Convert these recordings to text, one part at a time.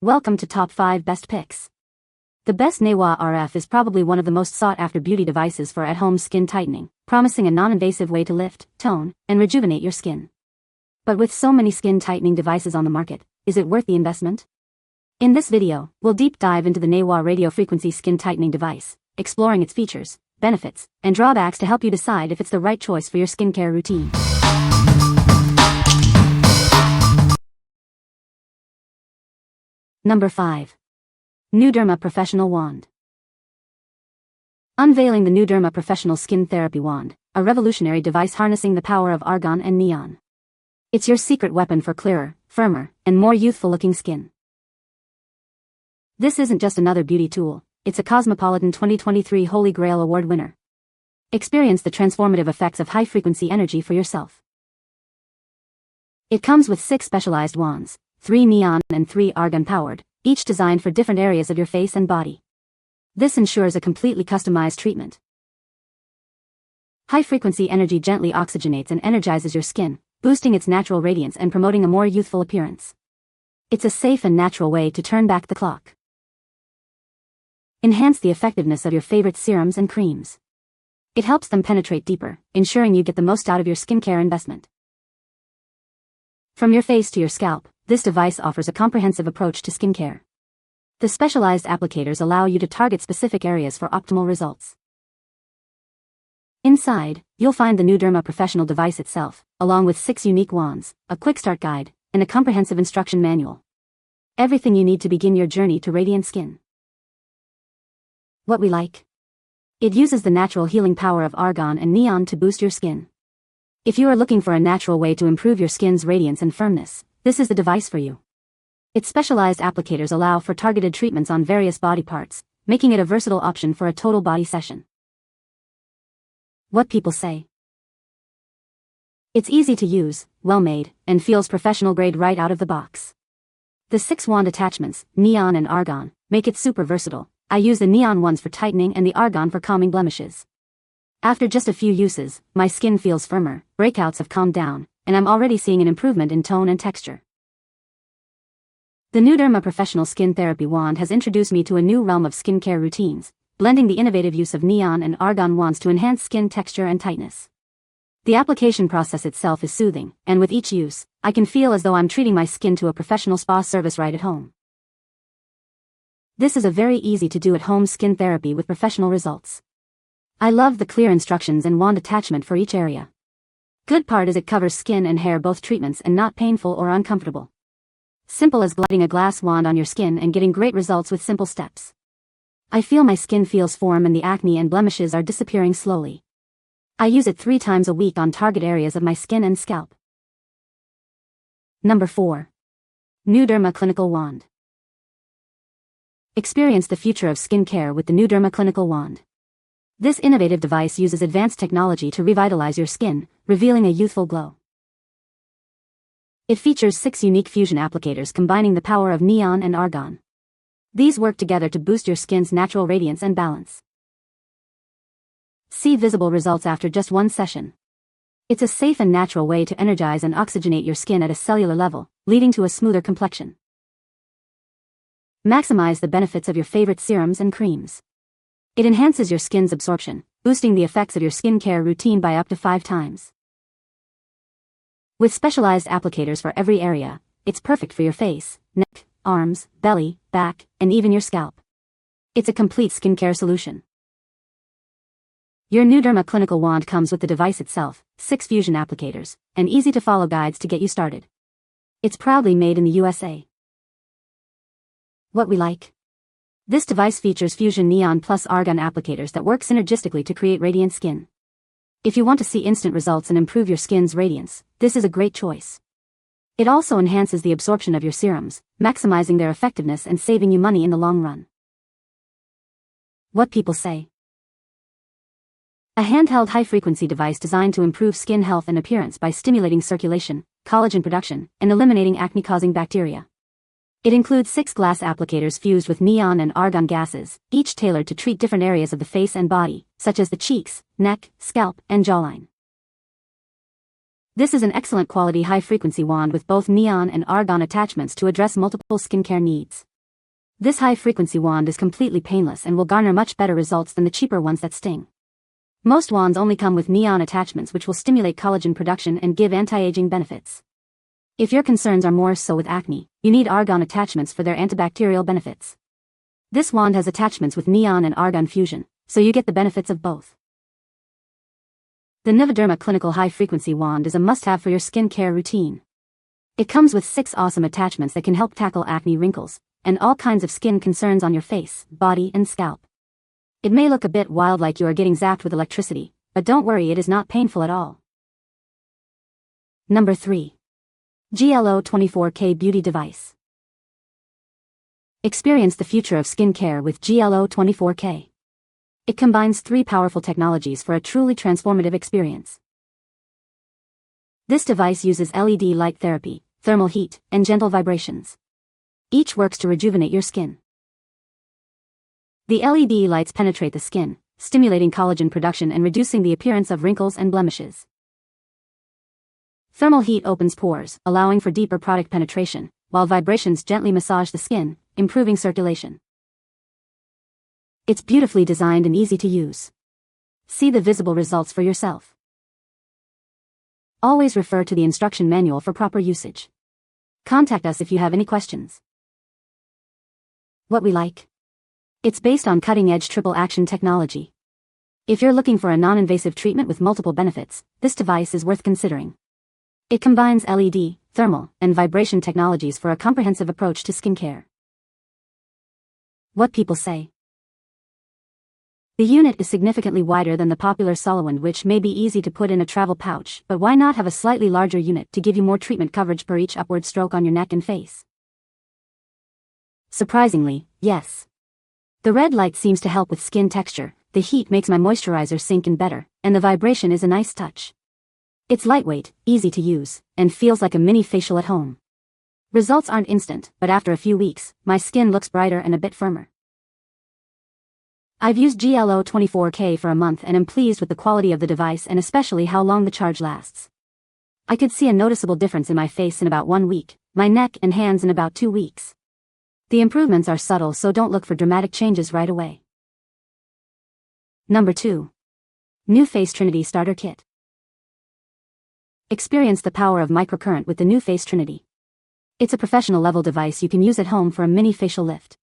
Welcome to Top 5 Best Picks. The best Newa RF is probably one of the most sought-after beauty devices for at-home skin tightening, promising a non-invasive way to lift, tone, and rejuvenate your skin. But with so many skin tightening devices on the market, is it worth the investment? In this video, we'll deep dive into the Newa radiofrequency skin tightening device, exploring its features, benefits, and drawbacks to help you decide if it's the right choice for your skincare routine. Number 5. NuDerma Professional Wand. Unveiling the NuDerma Professional Skin Therapy Wand, a revolutionary device harnessing the power of argan and neon. It's your secret weapon for clearer, firmer, and more youthful-looking skin. This isn't just another beauty tool, it's a Cosmopolitan 2023 Holy Grail Award winner. Experience the transformative effects of high-frequency energy for yourself. It comes with 6 specialized wands, 3 neon and 3 argan-powered, each designed for different areas of your face and body. This ensures a completely customized treatment. High-frequency energy gently oxygenates and energizes your skin, boosting its natural radiance and promoting a more youthful appearance. It's a safe and natural way to turn back the clock. Enhance the effectiveness of your favorite serums and creams. It helps them penetrate deeper, ensuring you get the most out of your skincare investment. From your face to your scalp, this device offers a comprehensive approach to skincare. The specialized applicators allow you to target specific areas for optimal results. Inside, you'll find the NuDerma Professional device itself, along with 6 unique wands, a quick start guide, and a comprehensive instruction manual. Everything you need to begin your journey to radiant skin. What we like? It uses the natural healing power of argan and neon to boost your skin. If you are looking for a natural way to improve your skin's radiance and firmness, this is the device for you. Its specialized applicators allow for targeted treatments on various body parts, making it a versatile option for a total body session. What people say. It's easy to use, well-made, and feels professional-grade right out of the box. The 6 wand attachments, neon and argan, make it super versatile. I use the neon ones for tightening and the argan for calming blemishes. After just a few uses, my skin feels firmer, breakouts have calmed down, and I'm already seeing an improvement in tone and texture. The NuDerma Professional Skin Therapy Wand has introduced me to a new realm of skincare routines, blending the innovative use of neon and argan wands to enhance skin texture and tightness. The application process itself is soothing, and with each use, I can feel as though I'm treating my skin to a professional spa service right at home. This is a very easy to do at home skin therapy with professional results. I love the clear instructions and wand attachment for each area. Good part is it covers skin and hair both treatments and not painful or uncomfortable. Simple as gliding a glass wand on your skin and getting great results with simple steps. I feel my skin feels firm and the acne and blemishes are disappearing slowly. I use it 3 times a week on target areas of my skin and scalp. Number 4. NuDerma Clinical Wand. Experience the future of skincare with the NuDerma Clinical Wand. This innovative device uses advanced technology to revitalize your skin, revealing a youthful glow. It features 6 unique fusion applicators combining the power of neon and argan. These work together to boost your skin's natural radiance and balance. See visible results after just 1 session. It's a safe and natural way to energize and oxygenate your skin at a cellular level, leading to a smoother complexion. Maximize the benefits of your favorite serums and creams. It enhances your skin's absorption, boosting the effects of your skincare routine by up to 5 times. With specialized applicators for every area, it's perfect for your face, neck, arms, belly, back, and even your scalp. It's a complete skincare solution. Your NuDerma Clinical Wand comes with the device itself, 6 fusion applicators, and easy-to-follow guides to get you started. It's proudly made in the USA. What we like? This device features Fusion Neon plus Argan applicators that work synergistically to create radiant skin. If you want to see instant results and improve your skin's radiance, this is a great choice. It also enhances the absorption of your serums, maximizing their effectiveness and saving you money in the long run. What people say. A handheld high-frequency device designed to improve skin health and appearance by stimulating circulation, collagen production, and eliminating acne-causing bacteria. It includes 6 glass applicators fused with neon and argan gases, each tailored to treat different areas of the face and body, such as the cheeks, neck, scalp, and jawline. This is an excellent quality high-frequency wand with both neon and argon attachments to address multiple skincare needs. This high-frequency wand is completely painless and will garner much better results than the cheaper ones that sting. Most wands only come with neon attachments which will stimulate collagen production and give anti-aging benefits. If your concerns are more so with acne, you need argon attachments for their antibacterial benefits. This wand has attachments with neon and argon fusion, so you get the benefits of both. The NuDerma Clinical High-Frequency Wand is a must-have for your skincare routine. It comes with 6 awesome attachments that can help tackle acne, wrinkles, and all kinds of skin concerns on your face, body, and scalp. It may look a bit wild like you are getting zapped with electricity, but don't worry, it is not painful at all. Number 3. GLO 24K Beauty Device. Experience the future of skincare with GLO 24K. It combines 3 powerful technologies for a truly transformative experience. This device uses LED light therapy, thermal heat, and gentle vibrations. Each works to rejuvenate your skin. The LED lights penetrate the skin, stimulating collagen production and reducing the appearance of wrinkles and blemishes. Thermal heat opens pores, allowing for deeper product penetration, while vibrations gently massage the skin, improving circulation. It's beautifully designed and easy to use. See the visible results for yourself. Always refer to the instruction manual for proper usage. Contact us if you have any questions. What we like? It's based on cutting-edge triple-action technology. If you're looking for a non-invasive treatment with multiple benefits, this device is worth considering. It combines LED, thermal, and vibration technologies for a comprehensive approach to skincare. What people say. The unit is significantly wider than the popular Solowand, which may be easy to put in a travel pouch, but why not have a slightly larger unit to give you more treatment coverage per each upward stroke on your neck and face? Surprisingly, yes. The red light seems to help with skin texture, the heat makes my moisturizer sink in better, and the vibration is a nice touch. It's lightweight, easy to use, and feels like a mini facial at home. Results aren't instant, but after a few weeks, my skin looks brighter and a bit firmer. I've used GLO 24K for a month and am pleased with the quality of the device and especially how long the charge lasts. I could see a noticeable difference in my face in about 1 week, my neck and hands in about 2 weeks. The improvements are subtle, so don't look for dramatic changes right away. Number 2. NuFACE Trinity Starter Kit. Experience the power of microcurrent with the NuFACE Trinity. It's a professional level device you can use at home for a mini facial lift.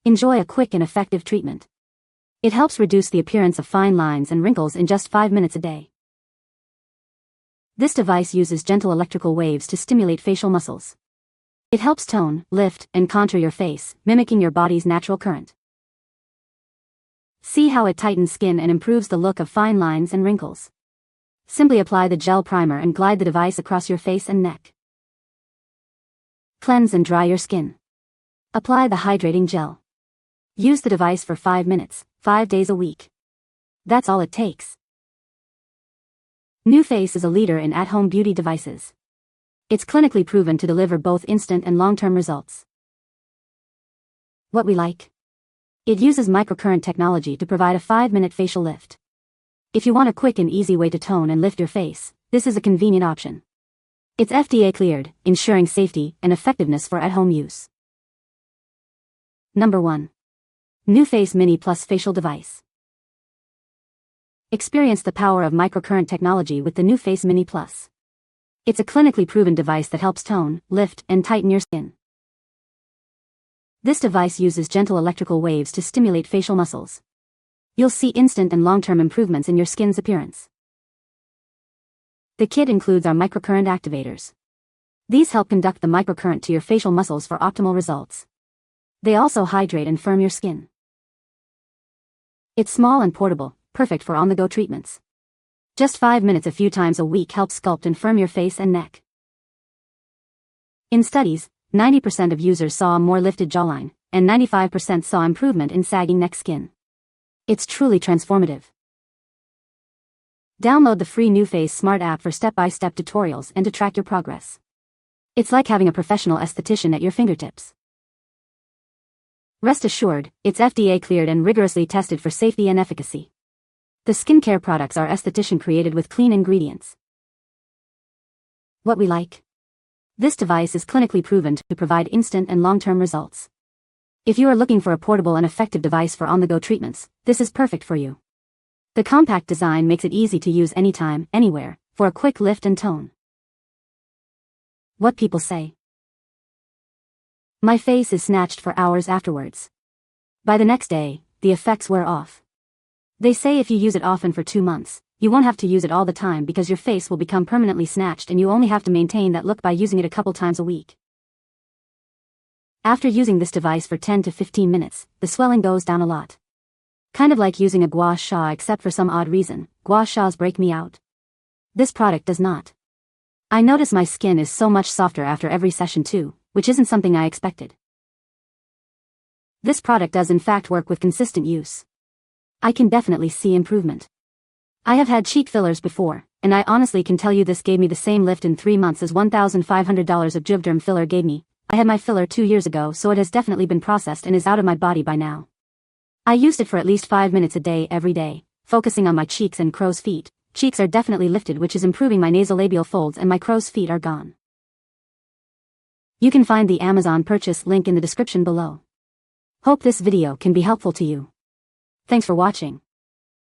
Enjoy a quick and effective treatment. It helps reduce the appearance of fine lines and wrinkles in just 5 minutes a day. This device uses gentle electrical waves to stimulate facial muscles. It helps tone, lift, and contour your face, mimicking your body's natural current. See how it tightens skin and improves the look of fine lines and wrinkles. Simply apply the gel primer and glide the device across your face and neck. Cleanse and dry your skin. Apply the hydrating gel. Use the device for 5 minutes, 5 days a week. That's all it takes. NuFACE is a leader in at-home beauty devices. It's clinically proven to deliver both instant and long-term results. What we like? It uses microcurrent technology to provide a 5-minute facial lift. If you want a quick and easy way to tone and lift your face, this is a convenient option. It's FDA cleared, ensuring safety and effectiveness for at-home use. Number 1. NuFACE Mini Plus Facial Device. Experience the power of microcurrent technology with the NuFACE Mini Plus. It's a clinically proven device that helps tone, lift, and tighten your skin. This device uses gentle electrical waves to stimulate facial muscles. You'll see instant and long-term improvements in your skin's appearance. The kit includes our microcurrent activators. These help conduct the microcurrent to your facial muscles for optimal results. They also hydrate and firm your skin. It's small and portable, perfect for on-the-go treatments. Just 5 minutes a few times a week helps sculpt and firm your face and neck. In studies, 90% of users saw a more lifted jawline, and 95% saw improvement in sagging neck skin. It's truly transformative. Download the free NuFACE Smart app for step-by-step tutorials and to track your progress. It's like having a professional esthetician at your fingertips. Rest assured, it's FDA cleared and rigorously tested for safety and efficacy. The skincare products are esthetician created with clean ingredients. What we like. This device is clinically proven to provide instant and long-term results. If you are looking for a portable and effective device for on-the-go treatments, this is perfect for you. The compact design makes it easy to use anytime, anywhere, for a quick lift and tone. What people say. My face is snatched for hours afterwards. By the next day, the effects wear off. They say if you use it often for 2 months, you won't have to use it all the time because your face will become permanently snatched and you only have to maintain that look by using it a couple times a week. After using this device for 10 to 15 minutes, the swelling goes down a lot. Kind of like using a gua sha, except for some odd reason, gua shas break me out. This product does not. I notice my skin is so much softer after every session too, which isn't something I expected. This product does in fact work with consistent use. I can definitely see improvement. I have had cheek fillers before, and I honestly can tell you this gave me the same lift in 3 months as $1,500 of Juvederm filler gave me. I had my filler 2 years ago, so it has definitely been processed and is out of my body by now. I used it for at least 5 minutes a day every day, focusing on my cheeks and crow's feet. Cheeks are definitely lifted, which is improving my nasolabial folds, and my crow's feet are gone. You can find the Amazon purchase link in the description below. Hope this video can be helpful to you. Thanks for watching.